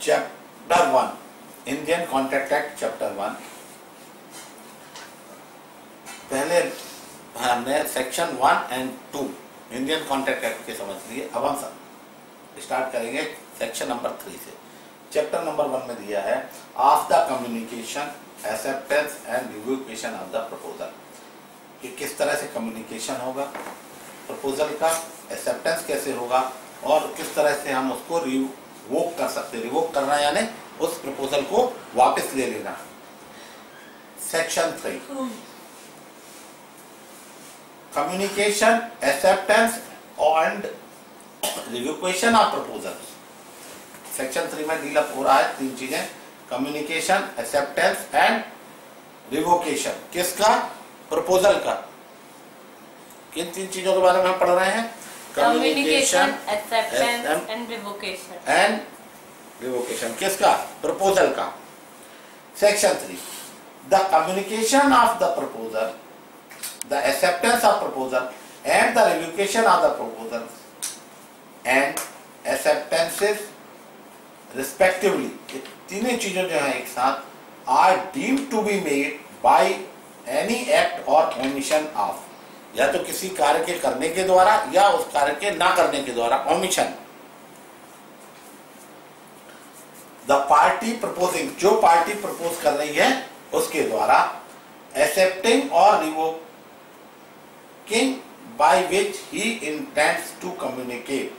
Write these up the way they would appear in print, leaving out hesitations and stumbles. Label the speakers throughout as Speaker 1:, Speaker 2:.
Speaker 1: Chapter 1 Indian contract act chapter 1। पहले हमने section 1 and 2 Indian contract act के समझ लिए। अब हम स्टार्ट करेंगे सेक्शन नंबर 3 से। चैप्टर नंबर 1 में दिया है of the communication acceptance and revocation of the proposal, कि किस तरह से कम्युनिकेशन होगा प्रपोजल का, एक्सेप्टेंस कैसे होगा और किस तरह से हम उसको रिवोक कर सकते हैं। रिवोक करना यानी उस प्रपोजल को वापस ले लेना। Section 3 communication acceptance and revocation of proposal. Section 3 में डील अप हो रहा है 3 चीजें, कम्युनिकेशन एक्सेप्टेंस एंड रिवोकेशन। किसका? प्रपोजल का। किन 3 चीजों के बारे में हम पढ़ रहे हैं?
Speaker 2: Communication acceptance and
Speaker 1: revocation. किसका? प्रपोजल का। Section 3 the communication of the proposal, the acceptance of proposal and the revocation of the proposal and acceptances respectively. तीनों चीजें जो है एक साथ are deemed to be made by any act और omission of, या तो किसी कार्य के करने के द्वारा या उस कार्य के ना करने के द्वारा, ओमिशन। द पार्टी प्रपोजिंग, जो पार्टी प्रपोज कर रही है उसके द्वारा, एक्सेप्टिंग और revoking by which he intends to communicate,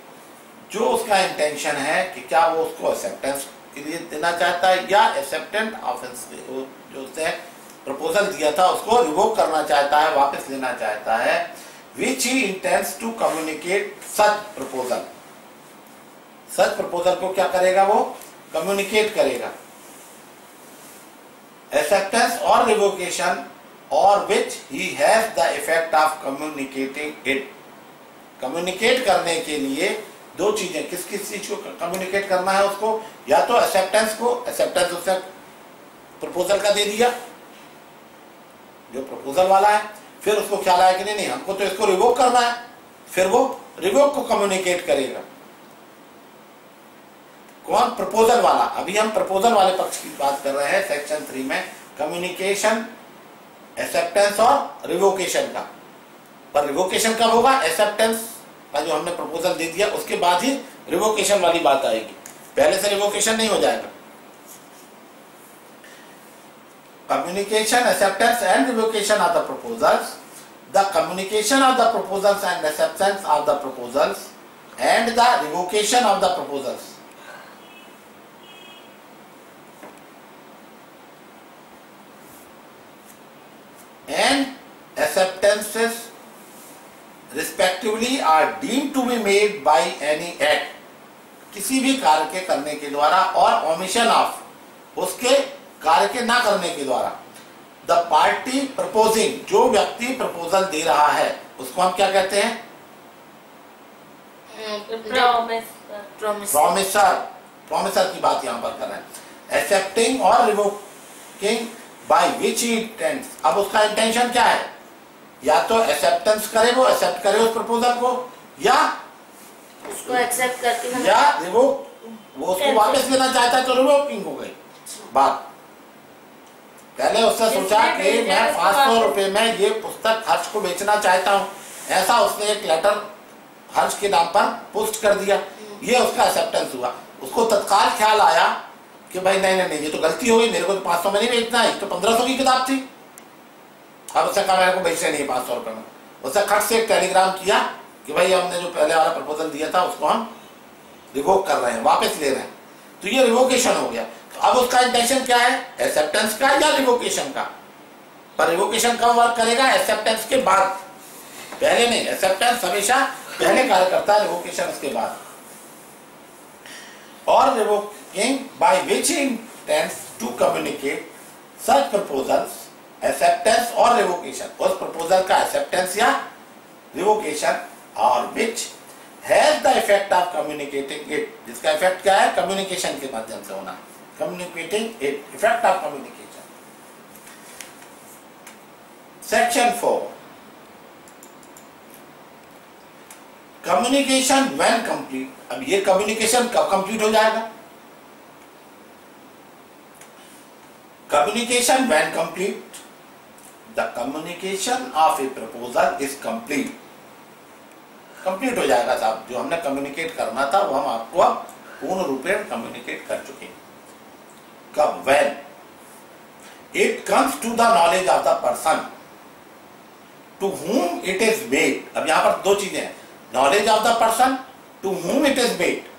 Speaker 1: जो उसका इंटेंशन है कि क्या वो उसको एक्सेप्टेंस के लिए देना चाहता है या एक्सेप्टेंट ऑफेंस जो उसने प्रपोजल दिया था उसको रिवोक करना चाहता है, वापस लेना चाहता है। Which he intends to communicate such proposal, such proposal को क्या करेगा? वो कम्युनिकेट करेगा। एक्सेप्टेंस और रिवोकेशन और which he has the effect of communicating it. Communicate करने के लिए 2 चीजें, किस किस चीज को कम्युनिकेट करना है उसको? या तो एक्सेप्टेंस को, एक्सेप्टेंस उसने प्रपोजल का दे दिया जो प्रपोजल वाला है, फिर उसको ख्याल आया कि नहीं हमको तो इसको रिवोक करना है, फिर वो रिवोक को कम्युनिकेट करेगा। कौन? प्रपोजल वाला। अभी हम प्रपोजल वाले पक्ष की बात कर रहे हैं सेक्शन 3 में, कम्युनिकेशन एक्सेप्टेंस और रिवोकेशन का। पर रिवोकेशन कब होगा? एक्सेप्टेंस का जो हमने प्रपोजल दे दिया उसके बाद ही रिवोकेशन वाली बात आएगी, पहले से रिवोकेशन नहीं हो जाएगा। Communication, acceptance and revocation of the proposals, the communication of the proposals and acceptance of the proposals and the revocation of the proposals. And acceptances respectively are deemed to be made by any act, किसी भी कार्य के करने के द्वारा, और omission of, उसके कार्य के ना करने के द्वारा। द पार्टी प्रपोजिंग, जो व्यक्ति प्रपोजल दे रहा है उसको हम क्या कहते हैं? प्रॉमिसर। प्रॉमिसर की बात यहां पर कर रहे हैं। एक्सेप्टिंग और revoking by which he intends. अब उसका इंटेंशन क्या है? या तो एक्सेप्टेंस करे, वो एक्सेप्ट करे उस प्रपोजल को, या
Speaker 2: उसको एक्सेप्ट करके,
Speaker 1: या रिवोक, वो उसको वापस लेना चाहता है तो रिवोकिंग हो गई बात। पहले उसने सोचा कि मैं 500 रुपए में ये पुस्तक हर्ष को बेचना चाहता हूँ, ऐसा उसने एक लेटर हर्ष के नाम पर पोस्ट कर दिया, ये उसका एक्सेप्टेंस हुआ। उसको तत्काल ख्याल आया कि भाई नहीं ये तो गलती हो गई, मेरे को तो 500 में नहीं बेचना है, तो 1500 की किताब थी। अब उसने कहा मेरे को बेचना नहीं 500 रुपए में। उसने खट से एक टेलीग्राम किया कि भाई हमने जो पहले वाला प्रपोजल दिया था उसको हम रिवोक कर रहे हैं, वापस ले रहे हैं, तो ये रिवोकेशन हो गया। अब उसका इंटेंशन क्या है? एक्सेप्टेंस का या रिवोकेशन का? पर रिवोकेशन कब वर्क करेगा? एक्सेप्टेंस के बाद, पहले नहीं। एक्सेप्टेंस हमेशा पहले कार्य करता है, रिवोकेशन उसके बाद। और revoking by which he intends to communicate such proposals, acceptance और रिवोकेशन, उस प्रपोजल का एक्सेप्टेंस या रिवोकेशन, और which has the effect of communicating it, जिसका इफेक्ट क्या है? कम्युनिकेशन के माध्यम से होना है। Communicating it, effect of communication. Section 4 communication when complete। अब ये communication कब complete हो जाएगा? Communication when complete, the communication of A proposal is complete. Complete हो जाएगा साहब, जो हमने कम्युनिकेट करना था वो हम आपको अब पूर्ण रूपेण कम्युनिकेट कर चुके हैं। कब? When it comes to the knowledge of the person to whom it is made। अब यहां पर दो चीजें हैं, knowledge of the person to whom it is made।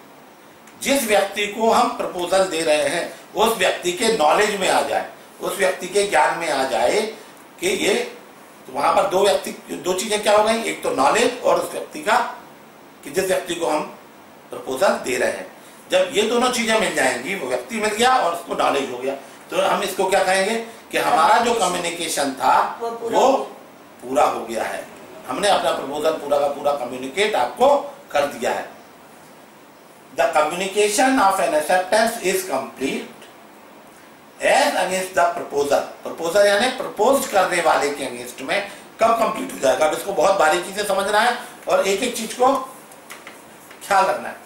Speaker 1: जिस व्यक्ति को हम प्रपोजल दे रहे हैं उस व्यक्ति के नॉलेज में आ जाए, उस व्यक्ति के ज्ञान में आ जाए कि ये, तो वहां पर दो चीजें क्या हो गई, एक तो नॉलेज और उस व्यक्ति का, कि जिस व्यक्ति को हम प्रपोजल दे रहे हैं। जब ये दोनों चीजें मिल जाएंगी, वो व्यक्ति मिल गया और उसको नॉलेज हो गया, तो हम इसको क्या कहेंगे कि हमारा जो कम्युनिकेशन था वो पूरा हो गया है। हमने अपना प्रपोजल पूरा का पूरा कम्युनिकेट आपको कर दिया है। The communication of an acceptance is complete as against the proposal. Proposal यानी प्रपोज करने वाले के अगेंस्ट में कब कंप्लीट हो जाएगा। अब इसको बहुत बारीकी से समझना है और एक एक चीज को ख्याल रखना है।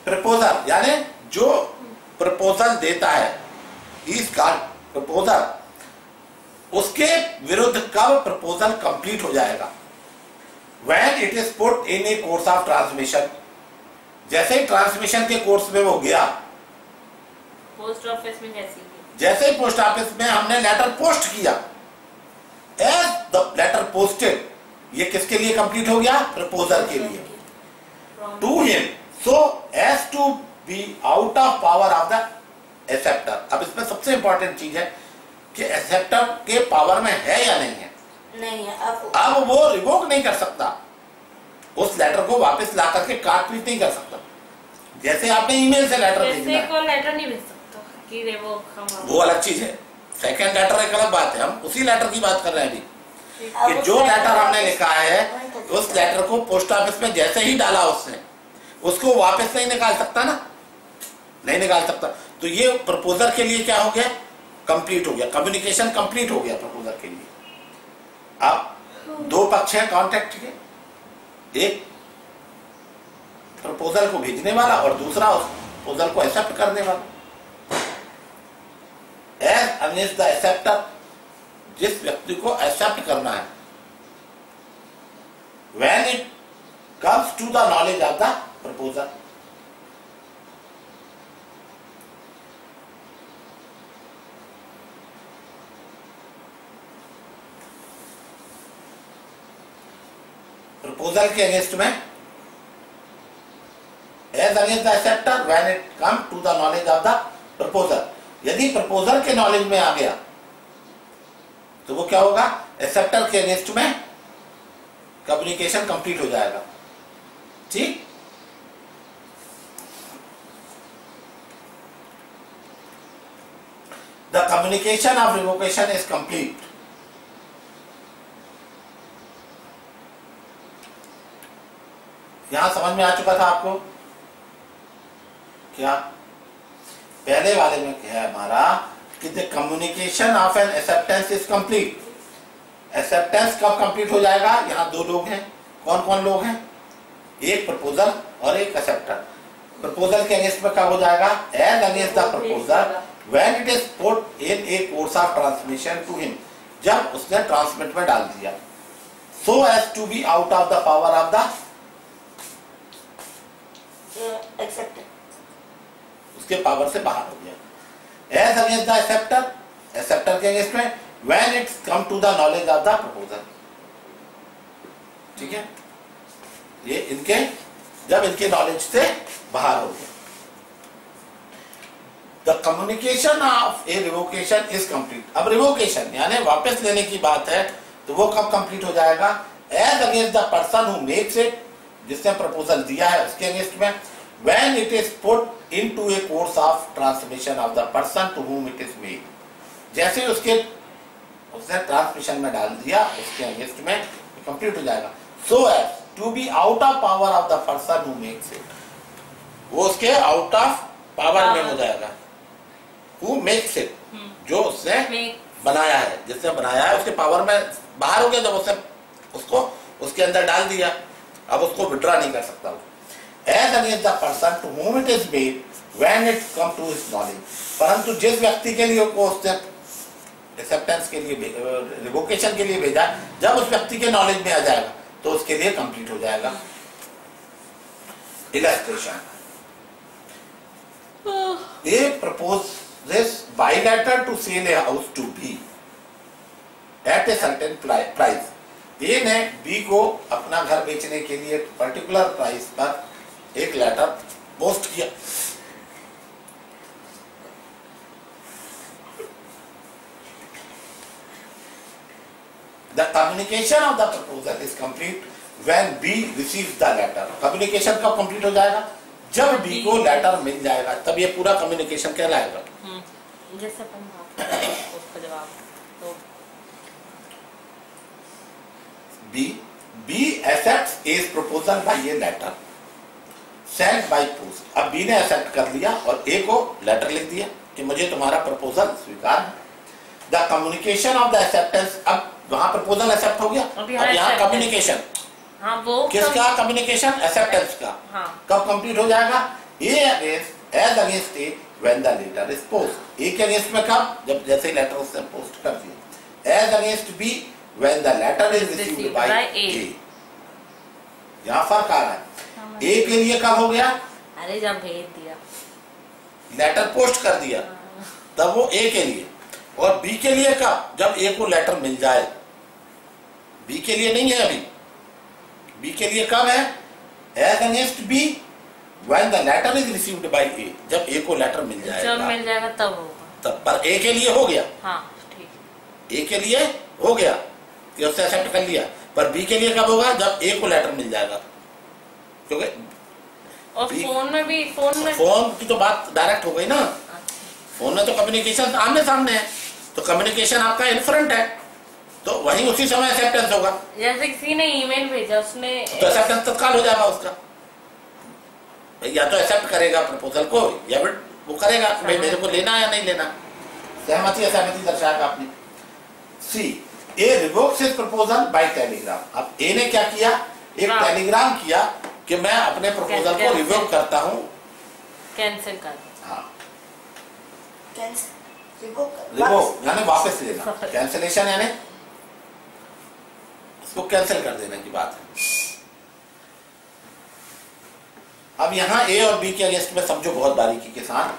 Speaker 1: प्रपोजल यानी जो प्रपोजल देता है, इसका प्रपोजल, उसके विरुद्ध कब प्रपोजल कंप्लीट हो जाएगा। When it is put in a course of transmission, जैसे ही ट्रांसमिशन के कोर्स में वो गया,
Speaker 2: पोस्ट ऑफिस में
Speaker 1: जैसे ही पोस्ट ऑफिस में हमने लेटर पोस्ट किया, एज द लेटर पोस्टेड, ये किसके लिए कंप्लीट हो गया, प्रपोजल के लिए, to him, so as to be out of power of the acceptor. अब इसमें सबसे इंपॉर्टेंट चीज है कि एक्सेप्टर के पावर में है या नहीं है।
Speaker 2: नहीं है।
Speaker 1: अब वो रिवोक नहीं कर सकता, उस लेटर को वापस ला करके काट पीट नहीं कर सकता। जैसे आपने ईमेल से लेटर भेजना है,
Speaker 2: को लेटर नहीं भेज सकता कि रिवोक,
Speaker 1: वो अलग चीज है। सेकंड लेटर एक अलग बात है, हम उसी लेटर की बात कर रहे हैं अभी, कि जो लेटर हमने लिखा है उस लेटर को पोस्ट ऑफिस में जैसे ही डाला उसने, उसको वापस नहीं निकाल सकता ना, नहीं निकाल सकता। तो ये प्रपोजल के लिए क्या हो गया, कंप्लीट हो गया, कम्युनिकेशन कंप्लीट हो गया प्रपोजल के लिए। अब दो पक्ष हैं कॉन्ट्रैक्ट के, एक प्रपोजल को भेजने वाला और दूसरा उस प्रपोजल को एक्सेप्ट करने वाला। एज अगेंस्ट द एक्सेप्टर, जिस व्यक्ति को एक्सेप्ट करना है, when it comes to the knowledge of the proposal. Proposal के अगेंस्ट में, as against the acceptor when it come to the knowledge of the proposal. यदि प्रपोजल के नॉलेज में आ गया तो वो क्या होगा, एक्सेप्टर के अगेंस्ट में कम्युनिकेशन कंप्लीट हो जाएगा। ठीक, the communication of revocation is complete. यहां समझ में आ चुका था आपको क्या, पहले वाले में क्या है हमारा, कि the communication of an acceptance is complete. Acceptance कब कंप्लीट हो जाएगा, यहाँ दो लोग हैं, कौन कौन लोग हैं, एक प्रपोजल और एक एक्सेप्टर। प्रपोजल के अगेंस्ट में कब हो जाएगा, as against the proposal when it is put in a course of transmission to him, जब उसने ट्रांसमिट में डाल दिया, so as to be out of the power of the
Speaker 2: acceptor,
Speaker 1: उसके पावर से बाहर हो गया। As against the acceptor, acceptor के अगेंस्ट में when it's come to the knowledge of the proposal. ठीक है, ये इनके, जब इनके नॉलेज से बाहर हो गया। The communication of A revocation is complete. अब रिवोकेशन यानी वापस लेने की बात है, तो वो कब कंप्लीट हो जाएगा, as against the person who makes it, जिसने प्रपोजल दिया है उसके अगेंस्ट में, when it is put into a course of transmission of the person to whom it is made, जैसे ही उसने ट्रांसमिशन में डाल दिया उसके अगेंस्ट में कंप्लीट हो जाएगा। so as to be out of power of the person who makes it, वो उसके आउट ऑफ पावर में हो जाएगा। who makes it, जो उसने बनाया है, जिसने बनाया है उसके पावर में बाहर हो गया, जब उसने उसको उसके अंदर डाल दिया, अब उसको विड्रॉ नहीं कर सकता वो। As against the person to whom it is made when it come to his knowledge, परंतु जिस व्यक्ति के लिए को उसने एक्सेप्टेंस के लिए, रिवोकेशन के लिए भेजा, जब उस व्यक्ति के नॉलेज में आ जाएगा तो उसके लिए कंप्लीट हो जाएगा। Illustration, A proposes by letter to sell a house to B at a certain price. ए ने बी को अपना घर बेचने के लिए पर्टिकुलर प्राइस पर एक लेटर पोस्ट किया। The communication of the proposal is complete when B receives the letter. Communication कब कंप्लीट हो जाएगा? जब बी को लेटर मिल जाएगा, तब ये पूरा कम्युनिकेशन कहलाएगा।
Speaker 2: जैसे अपन उसका जवाब तो
Speaker 1: B accepts A's proposal by a letter sent by post. अब बी ने एक्सेप्ट कर लिया और ए को लेटर लिख दिया कि मुझे तुम्हारा प्रपोजल स्वीकार है। The communication of the acceptance, अब वहां प्रपोजल एक्सेप्ट हो गया, अब यहाँ कम्युनिकेशन,
Speaker 2: हाँ वो
Speaker 1: किसका कम्युनिकेशन? एक्सेप्टेंस का।
Speaker 2: हाँ।
Speaker 1: कब कंप्लीट हो जाएगा? A against, as against A when the letter is post. A के अगेंस्ट में कब? जब जैसे ही लेटर उसने पोस्ट कर दिया। As against B when the letter is received by A. यहाँ फर्क आ रहा है। ए के लिए कब हो गया?
Speaker 2: अरे जब भेज दिया,
Speaker 1: लेटर पोस्ट कर दिया, तब वो ए के लिए। और बी के लिए कब? जब ए को लेटर मिल जाए। बी के लिए नहीं है अभी। बी के लिए कब है? As against B when the letter is received by A, जब ए को लेटर मिल जाएगा,
Speaker 2: जब मिल जाएगा तब होगा।
Speaker 1: तब। पर ए के लिए हो गया।
Speaker 2: हाँ ठीक।
Speaker 1: ए के लिए हो गया कि उसने एक्सेप्ट कर लिया, पर बी के लिए कब होगा? जब ए को लेटर मिल जाएगा। क्योंकि
Speaker 2: और फोन
Speaker 1: की तो बात डायरेक्ट हो गई ना। फोन में तो कम्युनिकेशन आमने सामने है, तो कम्युनिकेशन आपका इन फ्रंट है, तो वहीं उसी समय एक्सेप्टेंस होगा।
Speaker 2: जैसे किसी ने ईमेल भेजा, उसने
Speaker 1: तो एक्सेप्टेंस तत्काल हो जाएगा उसका। या तो एक्सेप्ट करेगा प्रपोजल को, या फिर वो करेगा भाई मेरे को लेना है या नहीं लेना। सहमति असहमति दर्शाएगा आपने। सी, ए revokes his proposal bye telegram. अब ए ने क्या किया? एक टेलीग्राम किया कि मैं अपने प्रपोजल को रिवोक करता हूँ,
Speaker 2: कैंसिल कर।
Speaker 1: हाँ,
Speaker 2: रिवोक
Speaker 1: यानी वापस लेना। कैंसिलेशन यानी उसको कैंसिल कर देने की बात है। अब यहां ए और बी के अगेंस्ट में समझो बहुत बारीकी के साथ।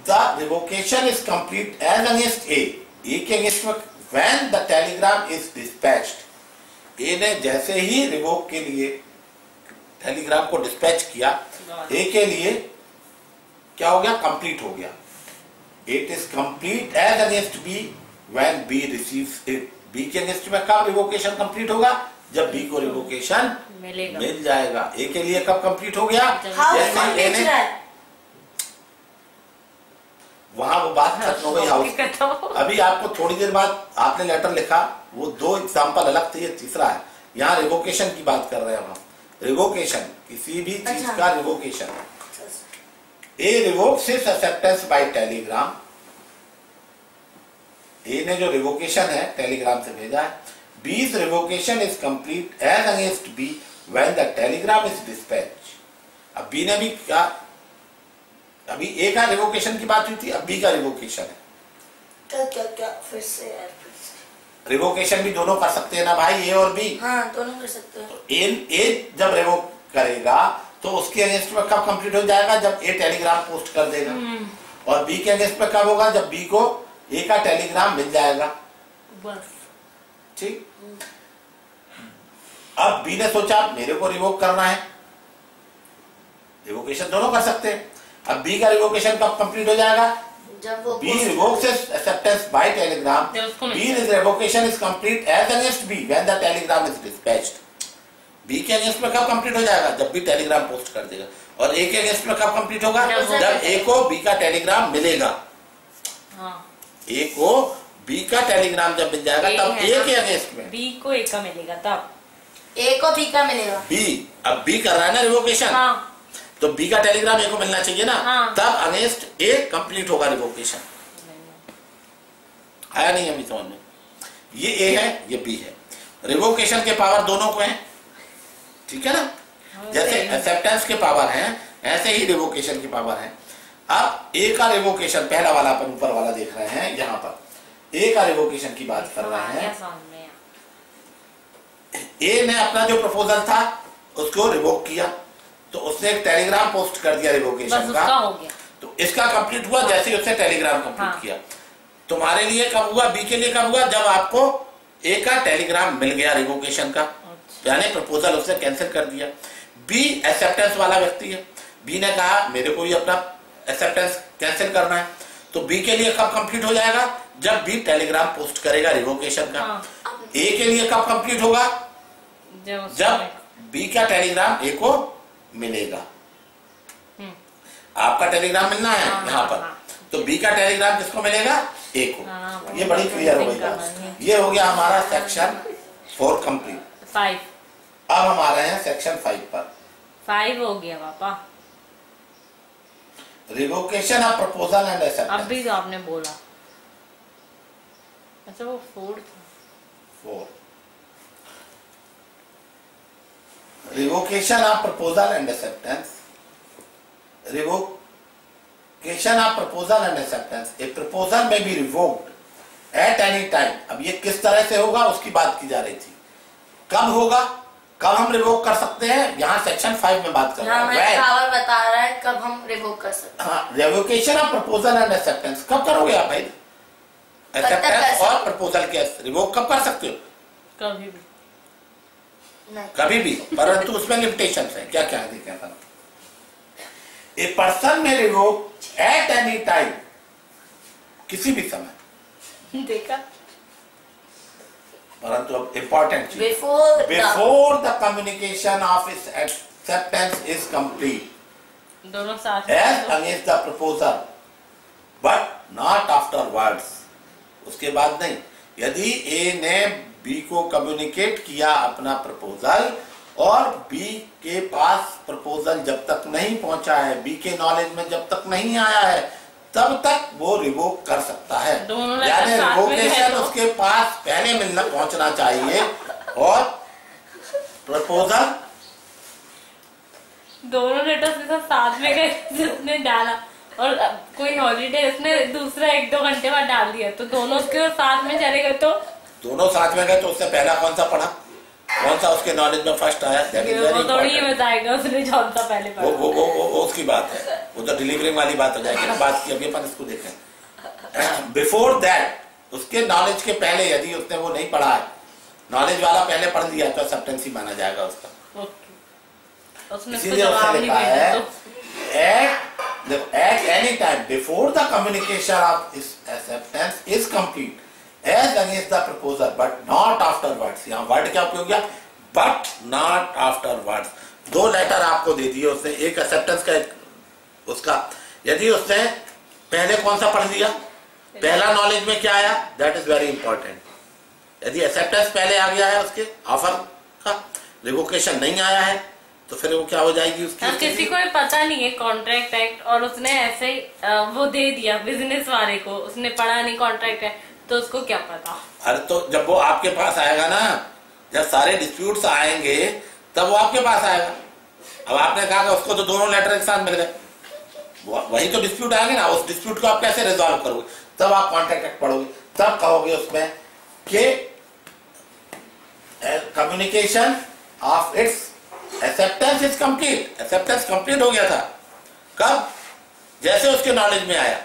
Speaker 1: The revocation is complete as against A. A के अगेंस्ट में when the telegram is dispatched. A ने जैसे ही रिवोक के लिए टेलीग्राम को डिस्पैच किया, ए के लिए क्या हो गया? कंप्लीट हो गया। It is complete as against B when B receives it. B के अगेंस्ट में कब रिवोकेशन कंप्लीट होगा? जब बी को रिवोकेशन मिल जाएगा। ए के लिए कब कंप्लीट हो गया? जैसे ए ने, वहां वो बात खत्म हो गई हाउस। अभी आपको थोड़ी देर बाद आपने लेटर लिखा, वो दो एग्जांपल अलग थे, ये तीसरा है। यहाँ रिवोकेशन की बात कर रहे हैं हम। रिवोकेशन, किसी भी चीज का revocation. A revokes his acceptance by telegram. A ने जो रिवोकेशन है टेलीग्राम से भेजा है। B's revocation is complete as against B when the telegram is dispatched. अब B ने भी क्या? अभी A का रिवोकेशन की बात हुई थी, अब B का रिवोकेशन है।
Speaker 2: क्या फिर से
Speaker 1: रिवोकेशन भी दोनों कर सकते हैं ना भाई, A और B।
Speaker 2: हाँ, दोनों कर सकते हैं।
Speaker 1: तो A जब रिवोक करेगा तो उसके अगेंस्ट में कब कंप्लीट हो जाएगा? जब A टेलीग्राम पोस्ट कर देगा। और B के अगेंस्ट में कब होगा? जब B को A का टेलीग्राम मिल जाएगा।
Speaker 2: बस
Speaker 1: ठीक। अब बी ने सोचा मेरे को रिवोक करना है, रिवोकेशन दोनों कर सकते हैं। अब बी का रिवोकेशन कब कंप्लीट हो जाएगा?
Speaker 2: जब वो
Speaker 1: B revokes acceptance by telegram. B revocation is complete as against B when the telegram is dispatched. B के अगेंस्ट में कब कंप्लीट हो जाएगा? जब बी टेलीग्राम पोस्ट कर देगा। और ए के अगेंस्ट में कब कंप्लीट होगा? जब ए को बी का टेलीग्राम मिलेगा। ए को बी का टेलीग्राम जब मिल जाएगा तब ए के अगेंस्ट में
Speaker 2: बी को ए का मिलेगा, तब ए को बी का मिलेगा।
Speaker 1: बी, अब बी कर रहा है ना रिवोकेशन।
Speaker 2: हाँ।
Speaker 1: तो बी का टेलीग्राम ए को मिलना चाहिए ना।
Speaker 2: हाँ।
Speaker 1: तब अगेंस्ट ए कंप्लीट होगा रिवोकेशन। आया नहीं अभी समझ में? ये ए है, ये बी है। रिवोकेशन के पावर दोनों को है, ठीक है ना। जैसे एक्सेप्टेंस के पावर है, ऐसे ही रिवोकेशन की पावर है। अब ए का रिवोकेशन, पहला वाला अपन ऊपर वाला देख रहे हैं यहाँ पर। ए का रिवोकेशन की बात कर रहे हैं। ए ने अपना जो प्रपोजल था उसको रिवोक किया, तो उसने एक टेलीग्राम पोस्ट कर दिया रिवोकेशन का,
Speaker 2: हो गया।
Speaker 1: तो इसका कंप्लीट हुआ जैसे ही उसने टेलीग्राम कंप्लीट किया। तुम्हारे लिए कब हुआ, बी के लिए कब हुआ, जब आपको ए का टेलीग्राम मिल गया रिवोकेशन का, यानी प्रपोजल उसने कैंसिल कर दिया। बी एक्सेप्टेंस वाला व्यक्ति है, बी ने कहा मेरे को ये अपना एक्सेप्टेंस कैंसिल करना है, तो बी के लिए कब कंप्लीट हो जाएगा, जब बी टेलीग्राम पोस्ट करेगा रिवोकेशन का। ए के लिए कब कंप्लीट होगा, जब बी का टेलीग्राम ए को मिलेगा। आपका टेलीग्राम मिलना है यहाँ पर, तो बी का टेलीग्राम किसको मिलेगा, ए को। ये बड़ी क्लियर हो गई। ये हो गया हमारा सेक्शन 4 कंप्लीट।
Speaker 2: 5
Speaker 1: अब हम आ रहे हैं सेक्शन 5 पर।
Speaker 2: 5 हो गया पापा।
Speaker 1: Revocation of proposal and acceptance.
Speaker 2: अभी तो आपने बोला, अच्छा वो 4 था।
Speaker 1: 4 revocation of proposal and acceptance. Revocation of proposal and acceptance. A proposal may be revoked at any time. अब ये किस तरह से होगा उसकी बात की जा रही थी। कब होगा, कब हम रिवोक कर सकते हैं, यहाँ सेक्शन 5 में बात कर रहे हैं।
Speaker 2: पावर बता रहा है कब हम रिवोक कर सकते हैं।
Speaker 1: हाँ, revocation of proposal and acceptance कब करोगे आप भाई? एक्सेप्टेंस और प्रपोजल के रिवोक कब कर सकते हो?
Speaker 2: कभी भी
Speaker 1: नहीं। कभी भी, परंतु उसमें लिमिटेशन है। क्या क्या है? A person may revoke at any time, किसी भी समय।
Speaker 2: देखा,
Speaker 1: परंतु अब इम्पोर्टेंट चीज,
Speaker 2: before
Speaker 1: the communication of its acceptance is complete,
Speaker 2: दोनों साथ
Speaker 1: as against the proposal, but not afterwards। उसके बाद नहीं। यदि ए ने बी को कम्युनिकेट किया अपना प्रपोजल, और बी के पास प्रपोजल जब तक नहीं पहुंचा है, बी के नॉलेज में जब तक नहीं आया है, तब तक वो रिवोक कर सकता है। यानी रिवोकेशन उसके पास पहले मिलना पहुंचना चाहिए, और प्रपोजल
Speaker 2: दोनों लेटर्स के साथ में गए, जिसने डाला और कोई हॉलीडे उसने दूसरा 1-2 घंटे बाद डाल दिया, तो दोनों उसके साथ में चले गए। तो
Speaker 1: दोनों साथ में गए तो उसने पहला कौन सा पढ़ा, कौन सा उसके नॉलेज में फर्स्ट आया,
Speaker 2: वो थोड़ी ही बताएगा उसने कौन सा पहले पढ़ा।
Speaker 1: वो उसकी बात है, वो तो डिलीवरिंग वाली बात हो जाएगी ना। बात की अभी अपन इसको देखें। बिफोर दैट, उसके नॉलेज के पहले यदि उसने वो नहीं पढ़ा है, नॉलेज वाला पहले पढ़ दिया, तो एक्सेप्टेंस ही माना जाएगा उसका। इसीलिए उसने लिखा है at any time before the communication of acceptance is complete as against the proposal but not afterwards। यहाँ वर्ड क्या उपयोग किया, but not afterwards। 2 लेटर आपको दे दिए उसने, एक एक्सेप्टेंस का एक उसका। यदि उसने पहले कौन सा पढ़ दिया, पहला नॉलेज में क्या आया, दैट इज वेरी इंपॉर्टेंट। यदि एक्सेप्टेंस पहले आ गया है उसके ऑफर का, रिवोकेशन नहीं आया है, तो फिर वो क्या हो जाएगी उसकी।
Speaker 2: किसी को पता नहीं है कॉन्ट्रैक्ट एक्ट, और उसने ऐसे ही वो दे दिया बिजनेस वाले को, उसने पढ़ा नहीं कॉन्ट्रैक्ट एक्ट, तो उसको क्या पता।
Speaker 1: अरे तो जब वो आपके पास आएगा ना, जब सारे डिस्प्यूट्स आएंगे तब वो आपके पास आएगा। अब आपने कहा कि उसको तो दोनों लेटर एक साथ मिल गए, वही तो डिस्प्यूट आएंगे ना। उस डिस्प्यूट को आप कैसे रिजॉल्व करोगे, तब आप कॉन्ट्रैक्ट एक्ट पढ़ोगे, तब कहोगे उसमें कि communication of its acceptance is complete. Acceptance complete हो गया था कब, जैसे उसके नॉलेज में आया।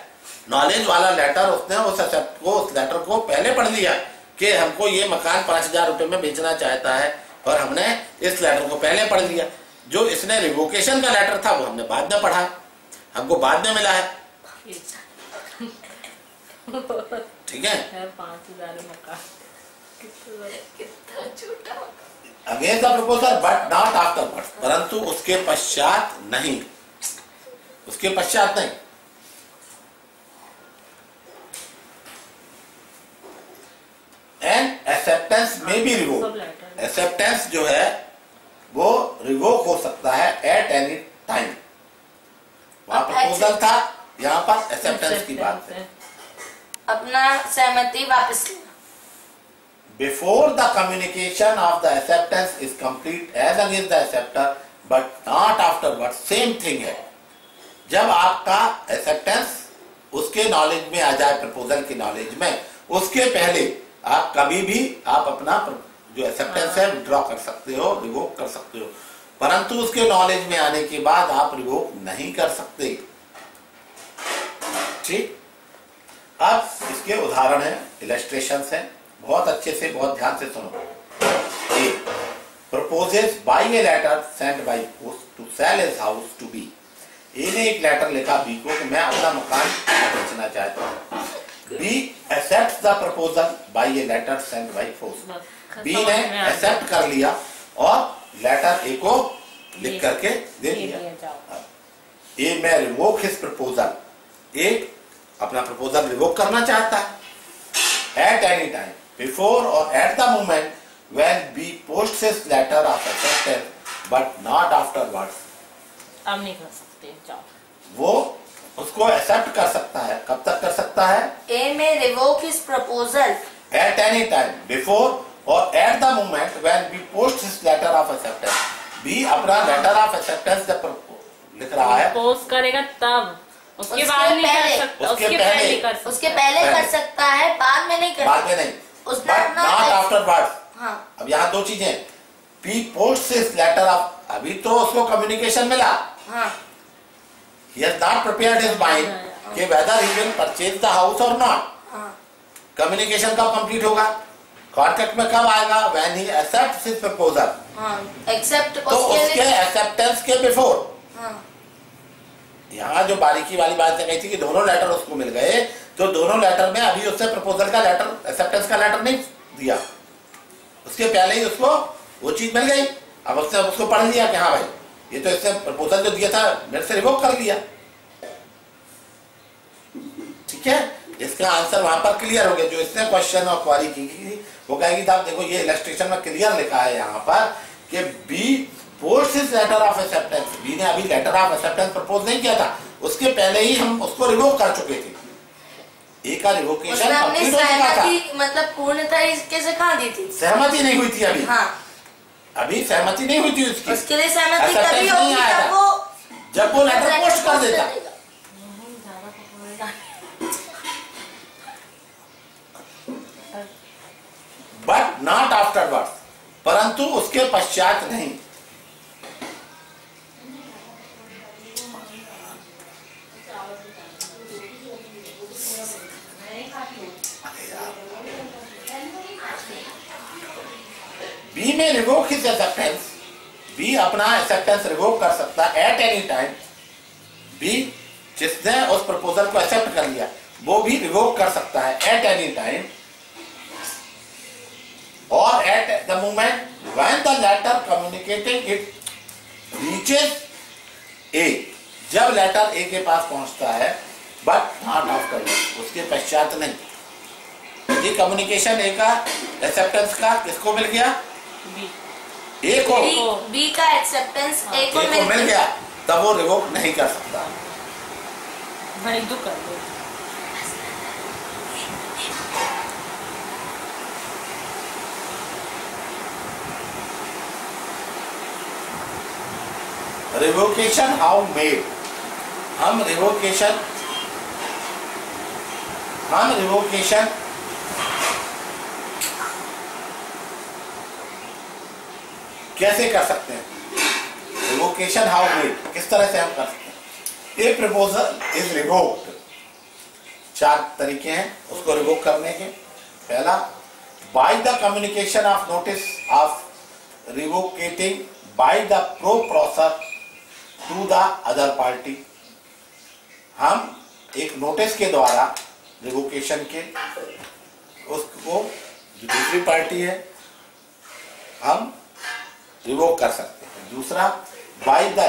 Speaker 1: नॉलेज वाला लेटर उसने उस लेटर को पहले पढ़ लिया कि हमको ये मकान 5000 रुपए में बेचना चाहता है, और हमने इस लेटर को पहले पढ़ लिया। जो इसने रिवोकेशन का लेटर था वो हमने बाद में पढ़ा, हमको बाद में मिला है। ठीक है,
Speaker 2: 5000 मकान कितना छोटा।
Speaker 1: Against the proposal but not afterwards, परंतु उसके पश्चात नहीं, उसके पश्चात नहीं। एंड एक्सेप्टेंस में भी रिवोक, एक्सेप्टेंस जो है वो रिवोक हो सकता है एट एनी टाइम। वहां प्रपोजल था, यहाँ पर एक्सेप्टेंस की बात है।
Speaker 2: अपना सहमति वापस
Speaker 1: Before the communication of the acceptance is complete as against the acceptor, but not afterwards, same thing है। जब आपका एक्सेप्टेंस उसके नॉलेज में आ जाए, प्रपोजल के नॉलेज में, उसके पहले आप कभी भी आप अपना जो एक्सेप्टेंस है विड्रॉ कर सकते हो, रिवोक कर सकते हो, परंतु उसके नॉलेज में आने के बाद आप रिवोक नहीं कर सकते। ठीक, अब इसके उदाहरण है, इलस्ट्रेशंस हैं, बहुत अच्छे से बहुत ध्यान से सुनो। ए proposes by a letter sent by post to sell his house to B। ए ने एक लेटर लिखा बी को कि मैं अपना मकान बेचना चाहता हूँ। B accepts the proposal by a letter sent by post। B ने एक्सेप्ट कर लिया और लेटर ए को लिख करके दे दिया। ए में रिवोक हिज प्रपोजल। ए अपना प्रपोजल रिवोक करना चाहता है एट एनी टाइम बिफोर और at the moment when B posts his letter of acceptance but not afterwards।
Speaker 2: अब नहीं कर सकते, जाओ।
Speaker 1: वो उसको एक्सेप्ट कर सकता है, कब तक कर सकता है?
Speaker 3: A may revoke his proposal
Speaker 1: at any time before or at the moment when B posts his letter of acceptance। B अपना letter of acceptance जब लिख रहा है,
Speaker 2: पोस्ट करेगा तब, उसके बाद नहीं कर सकता, उसके पहले कर सकता,
Speaker 3: उसके पहले कर सकता है, बाद में नहीं कर सकता।
Speaker 1: बाद में नहीं, but not afterwards।
Speaker 3: हाँ।
Speaker 1: अब यहाँ दो चीजें, P posts his letter of, अभी तो उसको कम्युनिकेशन मिला,
Speaker 3: हाँ।
Speaker 1: he has not prepared his mind कि whether he will purchase the house or not।
Speaker 3: हाँ।
Speaker 1: कम्युनिकेशन कब कंप्लीट होगा? कॉन्ट्रैक्ट में कब आएगा? when he accepts his proposal।
Speaker 3: हाँ। एक्सेप्ट
Speaker 1: तो उसके एक्सेप्टेंस के बिफोर।
Speaker 3: हाँ।
Speaker 1: यहाँ जो बारीकी वाली बात कही थी कि दोनों लेटर उसको मिल गए, तो दोनों लेटर में अभी उससे प्रपोजल का लेटर, एक्सेप्टेंस का लेटर नहीं दिया, उसके पहले ही उसको वो चीज मिल गई। अब उसने उसको पढ़ लिया कि हाँ भाई ये तो इसने प्रपोजल जो दिया था मेरे से रिवोक कर लिया। ठीक है, इसका आंसर वहां पर क्लियर हो गया। जो इसने क्वेश्चन और क्वारी की वो कहेगी साहब देखो ये इलस्ट्रेशन में क्लियर लिखा है यहाँ पर कि B post his letter of acceptance. B ने अभी लेटर ऑफ एक्सेप्टेंस प्रपोज नहीं किया था, उसके पहले ही हम उसको रिवोक कर चुके थे। ए का रिवोकेशन कंप्लीट हो चुका था,
Speaker 3: मतलब पूर्ण तरीके से कहा दी थी,
Speaker 1: सहमति नहीं हुई थी अभी।
Speaker 3: हाँ।
Speaker 1: अभी सहमति नहीं हुई थी उसकी,
Speaker 3: उसके लिए सहमति कभी होगी
Speaker 1: जब वो लेटर पोस्ट कर देता। बट नॉट आफ्टरवर्ड्स, परंतु उसके पश्चात नहीं। बी में रिवोक हिज एक्सेप्टेंस। बी अपना एक्सेप्टेंस रिवोक कर सकता है एट एनी टाइम। बी जिसने उस प्रपोजल को एक्सेप्ट कर लिया वो भी रिवोक कर सकता है एट एनी टाइम और at the moment when the letter communicating it reaches A. जब लेटर ए के पास पहुंचता है, बट नॉट आफ्टर, उसके पश्चात नहीं। ये कम्युनिकेशन ए का एक्सेप्टेंस का किसको मिल गया? ए को।
Speaker 3: बी का एक्सेप्टेंस ए को
Speaker 1: मिल गया, तब वो रिवोक नहीं कर सकता।
Speaker 2: भाई दो कर दो।
Speaker 1: Revocation how made. हम रिवोकेशन कैसे कर सकते हैं? रिवोकेशन हाउ मेड किस तरह से हम कर सकते हैं? A proposal is revoked. चार तरीके हैं उसको रिवोक करने के। पहला, by the communication of notice of revocating by the proposer to the other party. हम एक नोटिस के द्वारा रिवोकेशन के उसको जो दूसरी पार्टी है हम रिवोक कर सकते हैं। दूसरा, by the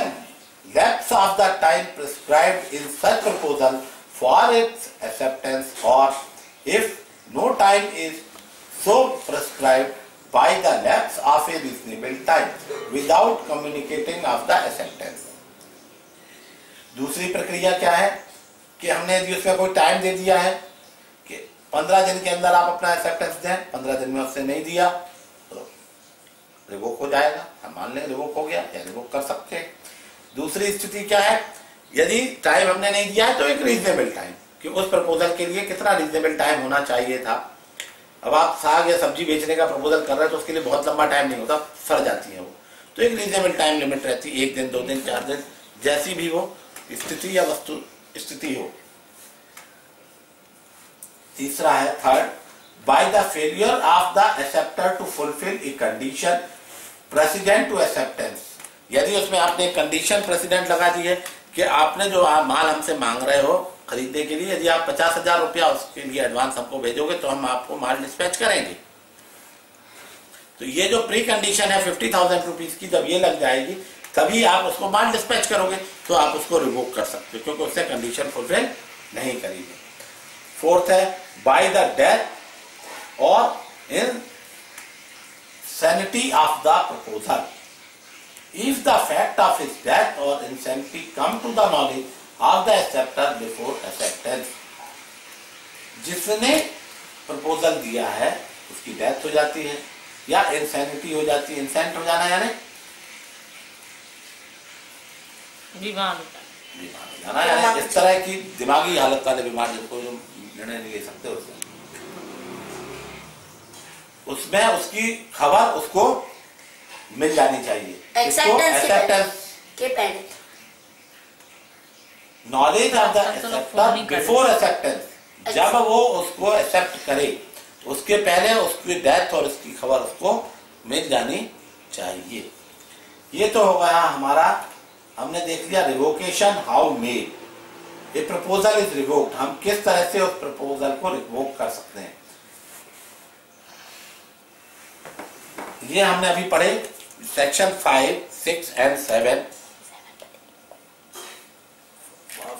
Speaker 1: lapse of the time prescribed in such proposal for its acceptance, or if no time is so prescribed, by the lapse of a reasonable time without communicating of the acceptance। दूसरी प्रक्रिया क्या है कि हमने यदि उसमें कोई time दे दिया है कि 15 दिन के अंदर आप अपना एक्सेप्टेंस दें, 15 दिन में उससे नहीं दिया तो रिवोक हो जाएगा। हम मान लें रिवोक हो गया या रिवोक कर सकते हैं। दूसरी स्थिति क्या है, यदि टाइम हमने नहीं दिया है तो एक रीजनेबल टाइम, कि उस प्रपोजल के लिए कितना रीजनेबल टाइम होना चाहिए था। अब आप साग या सब्जी बेचने का प्रपोजल कर रहे हैं तो उसके लिए बहुत लंबा टाइम नहीं होता, सड़ जाती है वो, तो एक रीजनेबल टाइम लिमिट रहती है, 1 दिन 2 दिन 4 दिन, जैसी भी वो स्थिति या वस्तु स्थिति हो। तीसरा है third, by the failure of the acceptor to fulfil a condition precedent to acceptance. यदि उसमें आपने एक कंडीशन प्रेसिडेंट लगा दी है कि आपने जो आप माल हमसे मांग रहे हो खरीदने के लिए, यदि आप 50,000 रुपया उसके लिए एडवांस हमको भेजोगे तो हम आपको माल डिस्पैच करेंगे। तो ये जो प्री कंडीशन है 50,000 रुपीज की, जब ये लग जाएगी तभी आप उसको माल डिस्पैच करोगे, तो आप उसको रिवोक कर सकते हो क्योंकि उससे कंडीशन फुलफिल नहीं करेगी। फोर्थ है बाय द डेथ और insanity of the proposal. If the fact of his death or insanity come to the knowledge of the acceptor before acceptance, जिसने प्रपोजल दिया है उसकी डेथ हो जाती है या इंसैनिटी हो जाती है। इंसेंट हो जाना यानी
Speaker 2: बीमार
Speaker 1: हो जाना, यानी इस तरह की दिमागी हालत वाले बीमार जिनको जो निर्णय नहीं ले सकते उसमें उसकी खबर उसको मिल जानी चाहिए। एक्सेप्टेंस
Speaker 3: के पहले,
Speaker 1: knowledge of the acceptor before acceptance, जब वो उसको एक्सेप्ट करे उसके पहले उसकी डेथ और उसकी खबर उसको मिल जानी चाहिए। ये तो हो गया हमारा, हमने देख लिया revocation how made, A proposal is revoked, हम किस तरह से उस प्रपोजल को रिवोक कर सकते हैं। ये हमने अभी पढ़े सेक्शन 5, 6 एंड 7,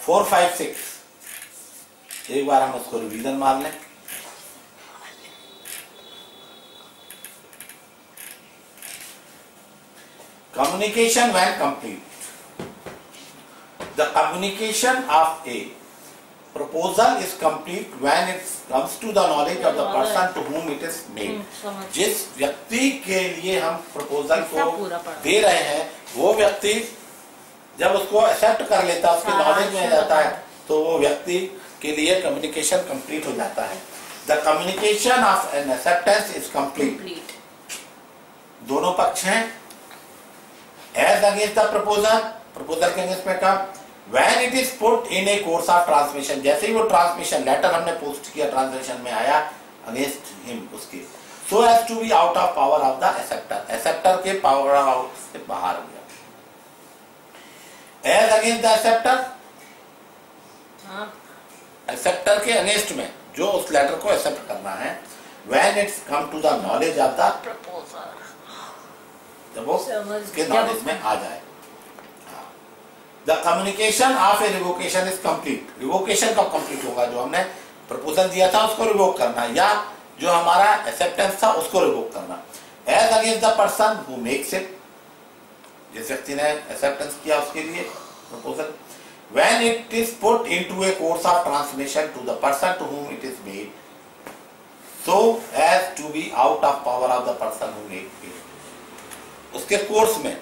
Speaker 1: 4, 5, 6। एक बार हम उसको रिवीजन मार लें। Communication when complete, the communication of A proposal is complete when it comes to the knowledge of the person to whom it is made। जिस व्यक्ति के लिए हम प्रपोजल को दे रहे हैं वो व्यक्ति जब उसको एक्सेप्ट कर लेता है, उसके नॉलेज में आ जाता है, तो वो व्यक्ति के लिए कम्युनिकेशन कंप्लीट हो जाता है। The communication of an acceptance is complete, दोनों पक्ष हैं। As against the proposal, proposal के अगेंस्ट में कब, When it is put in a course of transmission, जैसे ही वो ट्रांसमिशन लेटर हमने पोस्ट किया ट्रांसलेशन में आया अगेंस्ट हिम उसके, so as to be out of power of the acceptor, acceptor के पावर आउट से बाहर हो गया। As against the acceptor, acceptor के अगेंस्ट में जो उस लेटर को एक्सेप्ट करना है, when it's come to the knowledge of the proposal, जब वो उसके नॉलेज में आ जाए। The communication of a revocation is complete, revocation कब कंप्लीट होगा, जो हमने प्रपोजल दिया था उसको रिवोक करना या जो हमारा एक्सेप्टेंस था उसको रिवोक करना। As against the person who makes it, जिस व्यक्ति ने एक्सेप्टेंस किया उसके लिए proposal, when it is put into a course of transmission to the person to whom it is made, so as to be out of power of the person who made it। उसके course में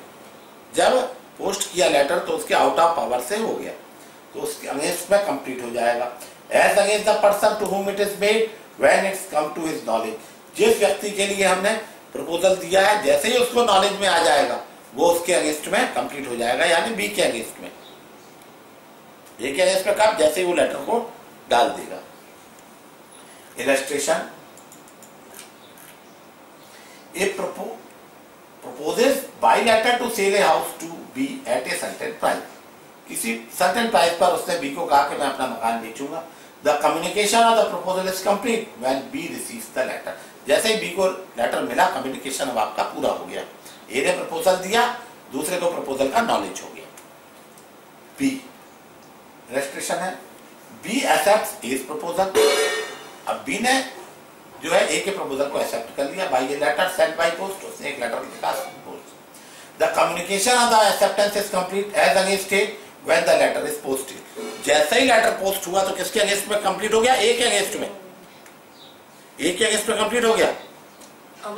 Speaker 1: जब post किया letter तो उसके out of power से हो गया, तो उसके अगेंस्ट में कंप्लीट हो जाएगा। As against the person to whom it is made when it's come to his knowledge, जिस व्यक्ति के लिए हमने प्रपोजल दिया है जैसे ही उसको नॉलेज में आ जाएगा वो उसके अगेंस्ट में कंप्लीट हो जाएगा, यानी बी के अगेंस्ट में। ए के अगेंस्ट में कब, जैसे ही वो लेटर को डाल देगा। Illustration, A proposes by letter to sell a house to B at a certain price, किसी certain price पर उसने B को कहा कि मैं अपना मकान बेचूंगा। The communication of the proposal is complete when B receives the letter, जैसे ही B को लेटर मिला कम्युनिकेशन अब आपका पूरा हो गया। A ने प्रपोजल दिया, दूसरे को प्रपोजल का नॉलेज हो गया। B रजिस्ट्रेशन है, B accepts A's proposal, अब B ने जो है ए के प्रपोजल को एक्सेप्ट कर लिया by a letter sent by post, उसने एक लेटर लिखा post. The communication of the acceptance is complete as against A when the letter is posted, जैसे ही लेटर पोस्ट हुआ तो किसके अगेंस्ट में कंप्लीट हो गया, ए के अगेंस्ट में, ए के अगेंस्ट में कंप्लीट हो गया।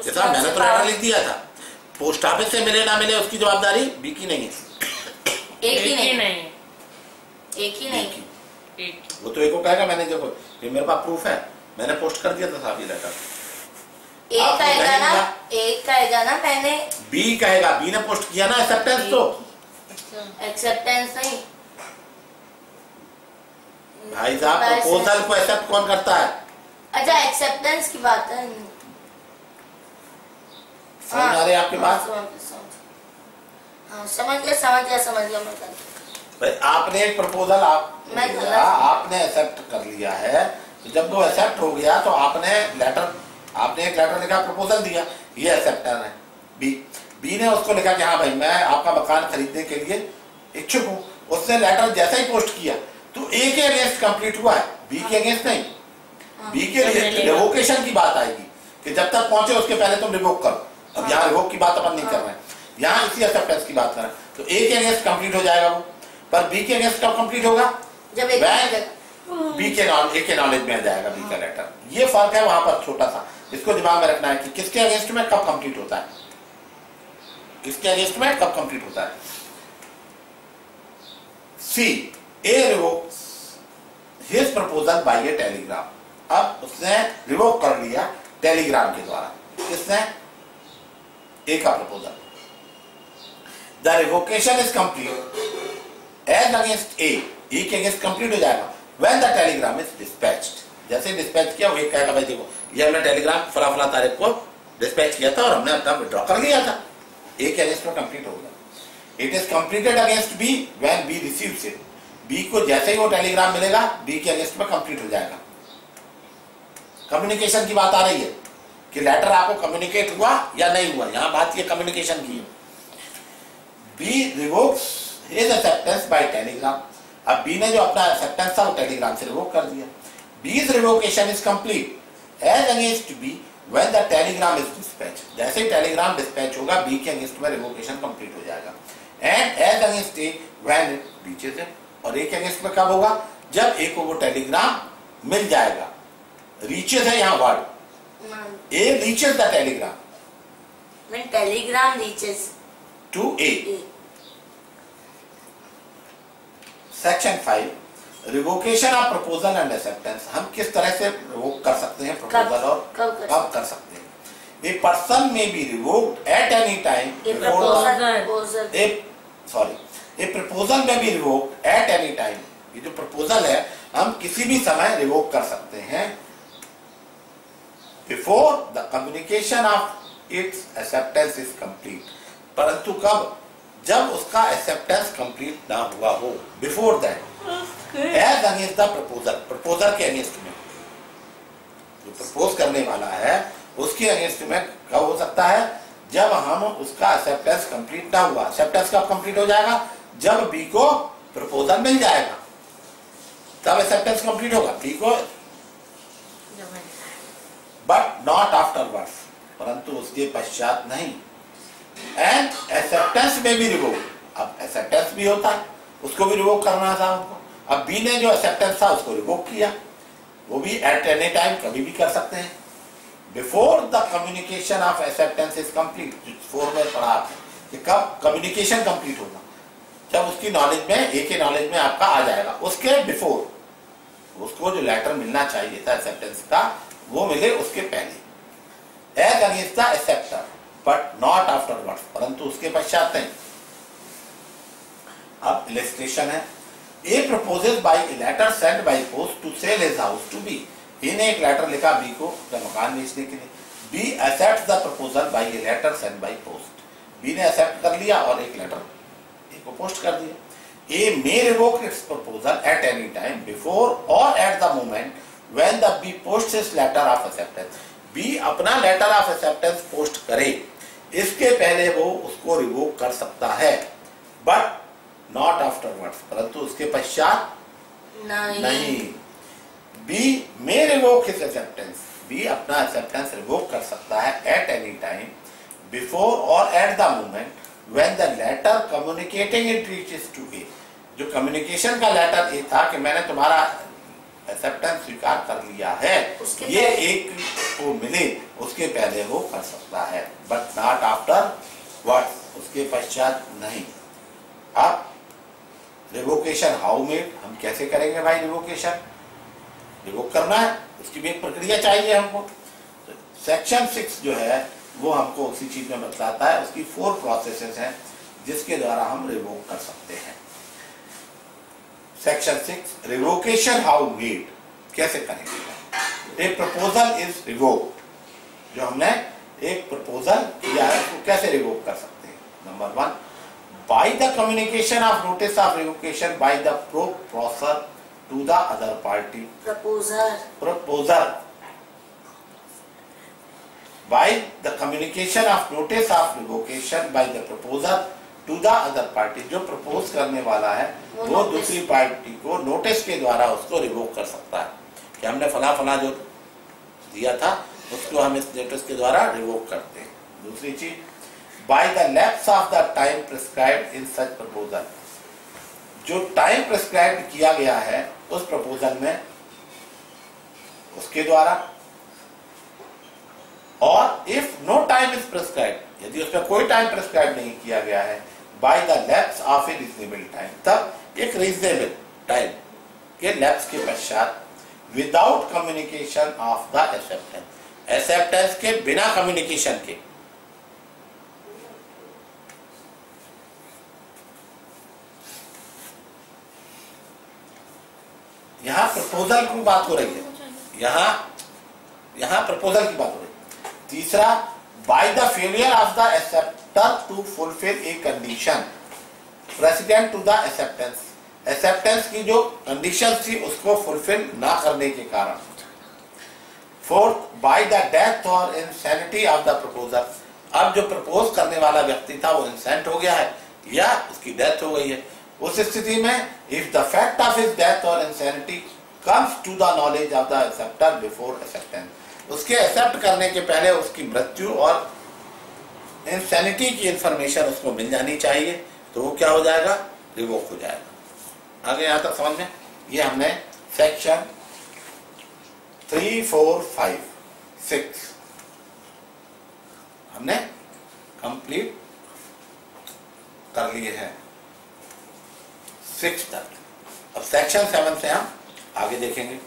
Speaker 1: जैसा मैंने तो लेटर लिख दिया था, पोस्ट ऑफिस से मिले ना मिले उसकी जवाबदारी बी की नहीं है,
Speaker 3: एक ही नहीं, एक ही नहीं,
Speaker 2: एक
Speaker 1: वो तो एक को कहेगा मैंने देखो ये मेरे पास प्रूफ है, मैंने पोस्ट कर दिया था साहब ये लेटर।
Speaker 3: एक कहेगा ना मैंने,
Speaker 1: बी कहेगा, बी ने पोस्ट किया ना एक्सेप्टेंस, तो
Speaker 3: एक्सेप्टेंस नहीं
Speaker 1: भाई साहब प्रपोजल को एक्सेप्ट कौन करता है?
Speaker 3: अच्छा एक्सेप्टेंस की बात है।
Speaker 1: समझ आ रही है आपकी बात?
Speaker 3: समझ गया मैं
Speaker 1: भाई आपने एक प्रपोजल आपने एक्सेप्ट कर लिया है, तो जब वो एक्सेप्ट हो गया तो आपने एक लेटर लिखा, प्रपोजल दिया, ये एक्सेप्टर है बी ने उसको लिखा कि हाँ भाई मैं आपका मकान खरीदने के लिए इच्छुक हूँ। उसने लेटर जैसे ही पोस्ट किया तो ए के अगेंस्ट कंप्लीट हुआ है, बी के अगेंस्ट नहीं। बी के लिए रिवोकेशन की बात आएगी कि जब तक पहुंचे उसके पहले तुम रिवोक करो। अब यहाँ रिवोक की बात अपन नहीं कर रहे हैं, यहाँ इसी एक्सेप्टेंस की बात कर रहे हैं। तो ए के अगेंस्ट कंप्लीट हो जाएगा वो, पर बी के अगेंस्ट कब कंप्लीट होगा?
Speaker 3: जब
Speaker 1: बी के नॉलेज में आ जाएगा बी का लेटर। ये फर्क है वहां पर छोटा सा, इसको दिमाग में रखना है कि किसके अगेंस्ट में कब कंप्लीट होता है, किसके अगेंस्ट में कब कंप्लीट होता है। सी ए revokes his proposal by A Telegram. अब उसने रिवोक कर लिया टेलीग्राम के द्वारा, किसने? ए का प्रपोजल। The revocation is complete as against A के अगेंस्ट कंप्लीट हो जाएगा when the telegram is dispatched. जैसे डिस्पैच किया वो एक कहेगा भाई देखो ये हमने टेलीग्राम फला तारीख को डिस्पैच किया था और हमने अपना विड्रॉ कर लिया था, ए के अगेंस्ट में कंप्लीट हो गया। It is completed against B when B receives it. B को जैसे ही वो टेलीग्राम मिलेगा बी के अगेंस्ट में कंप्लीट हो जाएगा। कम्युनिकेशन की बात आ रही है कि लेटर आपको कम्युनिकेट हुआ या नहीं हुआ, यहां बात ये कम्युनिकेशन की है। B revokes his acceptance by telegram. अब बी ने जो अपना एक्सेप्टेंस था वो टेलीग्राम से रिवोक कर दिया। B's revocation is complete as against B when the telegram is dispatch. जैसे ही टेलीग्राम डिस्पैच होगा बी के अगेंस्ट में रिवोकेशन कंप्लीट हो जाएगा। And as against A when it reaches it. और ए के अगेंस्ट में कब होगा? जब ए को वो टेलीग्राम मिल जाएगा। रीचेस है यहाँ word, A reaches the telegram,
Speaker 3: when telegram reaches
Speaker 1: to A. Section 5 revocation of proposal and acceptance. हम किस तरह से रिवोक कर सकते हैं प्रपोजल और कब कर सकते हैं? A person may be revoked at any time a proposal may be revoked at any time. ये जो प्रपोजल है हम किसी भी समय रिवोक कर सकते हैं before the communication of its acceptance is complete. परंतु कब? जब उसका एक्सेप्टेंस कंप्लीट ना हुआ हो, before that. As against the proposal, proposal के अगेंस्ट में, जो प्रपोज करने वाला है उसके अगेंस्ट में कब हो सकता है? जब हम उसका एक्सेप्टेंस कंप्लीट ना हुआ। एक्सेप्टेंस कब कंप्लीट हो जाएगा? जब बी को प्रपोजल मिल जाएगा तब एक्सेप्टेंस कंप्लीट होगा बी को, बट नॉट आफ्टरवर्ड्स, परंतु उसके पश्चात नहीं। एंड एक्सेप्टेंस में भी रिवोक। अब एक्सेप्टेंस भी होता है, उसको भी रिवोक करना था हमको। अब बी ने जो एक्सेप्टेंस था उसको रिवोक किया, वो भी एट एनी टाइम कभी भी कर सकते हैं। Before the communication of acceptance is complete. 4 में पढ़ा आपने कि कब कम्युनिकेशन कंप्लीट होगा? जब उसकी नॉलेज में, ए के नॉलेज में आपका आ जाएगा। उसके बिफोर उसको जो लेटर मिलना चाहिए था एक्सेप्टेंस का वो मिले उसके पहले। As against the acceptor but not afterwards, परंतु उसके पश्चात नहीं। अब इलस्ट्रेशन है। A proposes by a letter send by post to sell his house to B. A ने एक लेटर लिखा बी को अपना मकान बेचने के लिए। B accepts the proposal by a letter send by post. B ने एक्सेप्ट कर लिया और एक लेटर ए को पोस्ट कर दिया। A may revoke its proposal at any time before और at the moment when the B posts his letter of acceptance. B अपना लेटर ऑफ एक्सेप्टेंस पोस्ट करे, इसके पहले वो उसको रिवोक कर सकता है, बट नॉट आफ्टरवर्ड्स, परंतु उसके पश्चात नहीं। B may revoke his acceptance. B अपना एक्सेप्टेंस रिवोक कर सकता है एट एनी टाइम बिफोर और at the moment when the letter communicating it reaches to A. जो कम्युनिकेशन का लेटर ए था कि मैंने तुम्हारा एक्सेप्टेंस स्वीकार कर लिया है, ये एक को मिले उसके पहले वो कर सकता है, बट नॉट आफ्टर वर्ड्स, उसके पश्चात नहीं। अब रिवोकेशन हाउ मेड, हम कैसे करेंगे भाई रिवोकेशन, रिवोक करना है उसकी भी एक प्रक्रिया चाहिए हमको। तो सेक्शन 6 जो है वो हमको उसी चीज में बतलाता है, उसकी 4 प्रोसेसेस हैं जिसके द्वारा हम रिवोक कर सकते हैं। सेक्शन 6 रिवोकेशन हाउ मेड, कैसे करेंगे। ए प्रपोजल इज रिवोक, जो हमने एक प्रपोजल किया है उसको कैसे रिवोक कर सकते हैं। Number 1 by the communication of notice of revocation by the proposer to the other party. Proposal by the communication of notice of revocation by the proposer to the other party, जो propose करने वाला है वो दूसरी party को notice के द्वारा उसको रिवोक कर सकता है कि हमने फला फला जो दिया था उसको हम इस नोटिस के द्वारा रिवोक करते हैं। दूसरी चीज by the lapse of the time prescribed in such proposal, जो टाइम प्रिस्क्राइब किया गया है उस प्रपोजल में उसके द्वारा। और if no time is prescribe, यदि उसमें कोई टाइम प्रिस्क्राइब नहीं किया गया है by the lapse of a reasonable time, तब एक रीजनेबल टाइम के लैप्स के पश्चात without communication of the acceptance, acceptance के बिना कम्युनिकेशन के, यहां प्रपोजल की बात हो रही है, यहां प्रपोजल की बात हो रही है। तीसरा by the failure of the acceptor to fulfil a condition precedent to the acceptance, acceptance की जो कंडीशन थी उसको फुलफिल ना करने के कारण। फोर्थ बाय द डेथ और इंसैनिटी ऑफ द प्रपोजर, अब जो प्रपोज करने वाला व्यक्ति था वो इंसेंट हो गया है या उसकी डेथ हो गई है, उस स्थिति में if the fact of his death और insanity comes to the knowledge of the acceptor before acceptance, उसके एक्सेप्ट करने के पहले उसकी मृत्यु और इंसैनिटी की इंफॉर्मेशन उसको मिल जानी चाहिए, तो वो क्या हो जाएगा, रिवोक हो जाएगा। आगे यहां तक समझ में, ये हमने सेक्शन 3, 4, 5, 6 हमने कंप्लीट कर लिए हैं 6 तक। अब सेक्शन 7 से हम आगे देखेंगे।